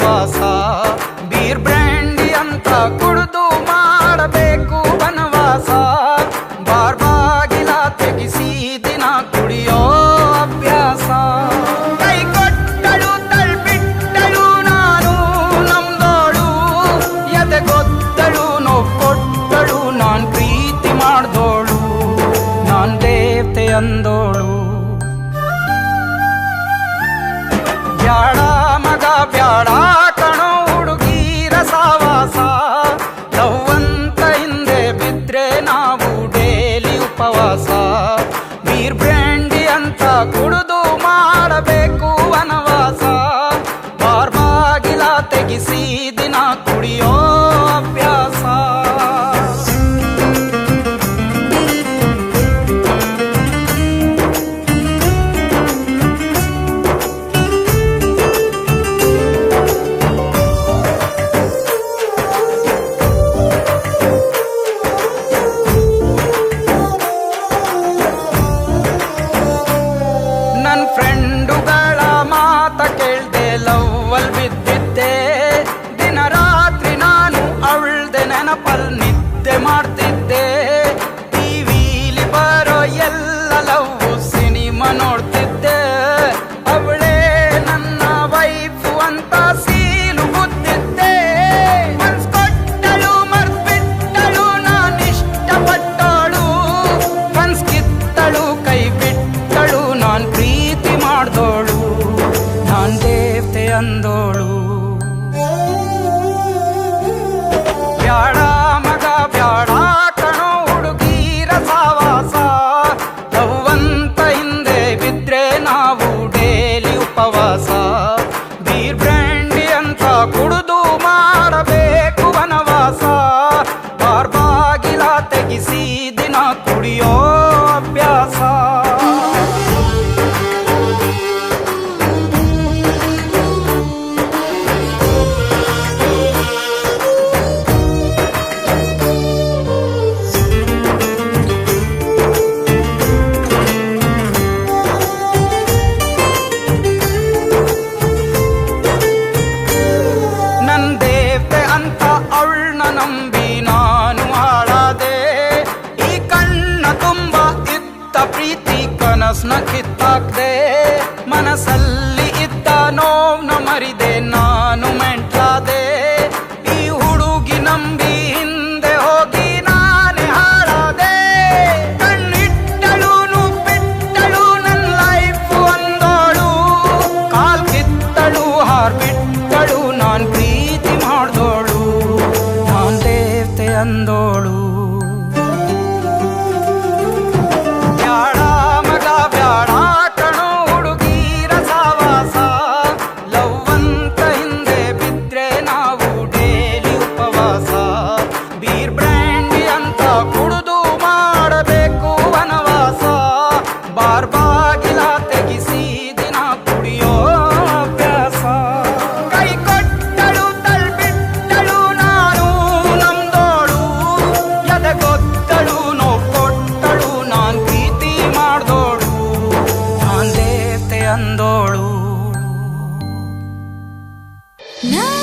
ಉಪವಾಸ. Beer brandy ಅಂತ ಕುಡಿದು ಮಾಡಬೇಕು ವನವಾಸ. ಬಾರ್ ಬಾಗಿಲ ತೆಗಿಸಿ ದಿನ ಕುಡಿಯೋ ಅಭ್ಯಾಸ. ಕೈ ಕೊಟ್ಟಳು ತಳ್ಬಿಟ್ಟಳು ನಾನು ನಮ್ದೋಳು. ಎದೆ ಗೊತ್ತಳು ನೋವು ಕೊಟ್ಟಳು ನಾನ್ ಪ್ರೀತಿ ಮಾಡ್ದೋಳು. ನಾನ್ ದೇವತೆ ಅಂದೋಳು. ಬ್ಯಾಡ ಮಗ ಬ್ಯಾಡ ಕಣೋ ಹುಡುಗೀರ ಸಾವಾಸ. ಲವ್ವಂತ ಹಿಂದೆ ಬಿದ್ರೆ ನಾವು ಡೇಲಿ ಉಪವಾಸ. ಬೀರ್ ಬ್ರ್ಯಾಂಡಿ ಅಂತ ಕುಡಿದು ಮಾಡಬೇಕು ವನವಾಸ. ಬಾರ್ ಬಾಗಿಲ ತೆಗಿಸಿ ದಿನ ಕುಡಿಯೋ ಅಭ್ಯಾಸ. ನನ್ ಫ್ರೆಂಡುಗಳ ಮಾತ ಕೇಳ್ದೆ ಲವ್ವಲ್ ಬಿದ್ದಿದ್ದೆ. ದಿನ ರಾತ್ರಿ ನಾನು ಅವಳ್ದೆ ನೆನಪಲ್ ನಿದ್ದೆ ಮಾಡ್ತಿದ್ದೆ. ಟಿವಿಲಿ ಬರೋ ಎಲ್ಲ ಲವ್ ಸಿನಿಮಾ ನೋಡ್ತಿದ್ದೆ. ಅವಳೇ ನನ್ನ ವೈಫು ಅಂತ ಸೀಲು ಬುದ್ದಿದ್ದೆ. ಮನ್ಸ್ ಕೊಟ್ಟಳು ಮರ್ತ್ಬಿಟ್ಟಳು ನಾನ್ ಇಷ್ಟಪಟ್ಟಳು. ಕನ್ಸ್ ಕಿತ್ತಳು ಕೈ ಬಿಟ್ಟಳು ನಾನ್ ಪ್ರೀತಿ ಮಾಡ್ದೋಳು. ನಾನ್ ದೇವತೆ ಅಂದೋಳು. ಬ್ಯಾಡ ಮಗ ಬ್ಯಾಡ ಕಣೋ ಹುಡುಗೀರ ಸಾವಾಸ. ಲವ್ವಂತ ಹಿಂದೆ ಬಿದ್ರೆ ನಾವು ಡೇಲಿ ಉಪವಾಸ. ಬೀರ್ ಬ್ರ್ಯಾಂಡಿ ಅಂತ ಕುಡಿದು ಮಾಡಬೇಕು ವನವಾಸ. ಬಾರ್ ಬಾಗಿಲ ತೆಗಿಸಿ ದಿನ ಕುಡಿಯೋ ಅಭ್ಯಾಸ. ನನ್ ದೇವತೆ ಅಂತ ಅವಳನ್ನ ನಂಬಿ ನಾನು ಹಾಳಾದೆ. ಈ ಕಣ್ಣ ತುಂಬ ಇದ್ದ ಪ್ರೀತಿ ಕನಸ್ನ ಕಿತ್ತಾಕ್ದೆ. ಮನಸ್ಸಲ್ಲಿ ಇದ್ದ ನೋವ್ನ ಮರಿದೆ ನಾನು ಮೆಂಟ್ಲಾದೆ. ಈ ಹುಡುಗಿ ನಂಬಿ ಹಿಂದೆ ಹೋಗಿ ನಾನೇ ಹಾಳಾದೆ. ಕಣ್ಣಿಟ್ಟಳು ಬಿಟ್ಟಳು ನನ್ ಲೈಫು ಅಂದೋಳು. ಕಾಲ್ ಕಿತ್ತಳು ಹಾರ್ಬಿಟ್ಟಳು ನಾನ್ ಪ್ರೀತಿ ಮಾಡ್ದೋಳು. ನಾನ್ ದೇವತೆ ಅಂದೋಳು. ಬ್ಯಾಡ ಮಗ ಬ್ಯಾಡ ಕಣೋ ಹುಡುಗೀರ ಸಾವಾಸ. ಲವ್ವಂತ ಹಿಂದೆ ಬಿದ್ರೆ ನಾವು ಡೇಲಿ ಉಪವಾಸ. ಬೀರ್ ಬ್ರ್ಯಾಂಡಿ ಅಂತ ಕುಡಿದು ಮಾಡಬೇಕು ವನವಾಸ. ಬಾರ್ ಬಾಗಿಲ ತೆಗಿಸಿ ದಿನ ಕುಡಿಯೋ ಅಭ್ಯಾಸ. ಕೈ ಕೊಟ್ಟಳು ತಳ್ಬಿಟ್ಟಳು ನಾನು ನಮ್ದೋಳು. ಎದೆ ಗೊತ್ತಳು ನೋವು ಕೊಟ್ಟಳು ನಾನ್ ಪ್ರೀತಿ ಮಾಡ್ದೋಳು. ನಾನ್ ದೇವತೆ ಅಂದೋಳು. No.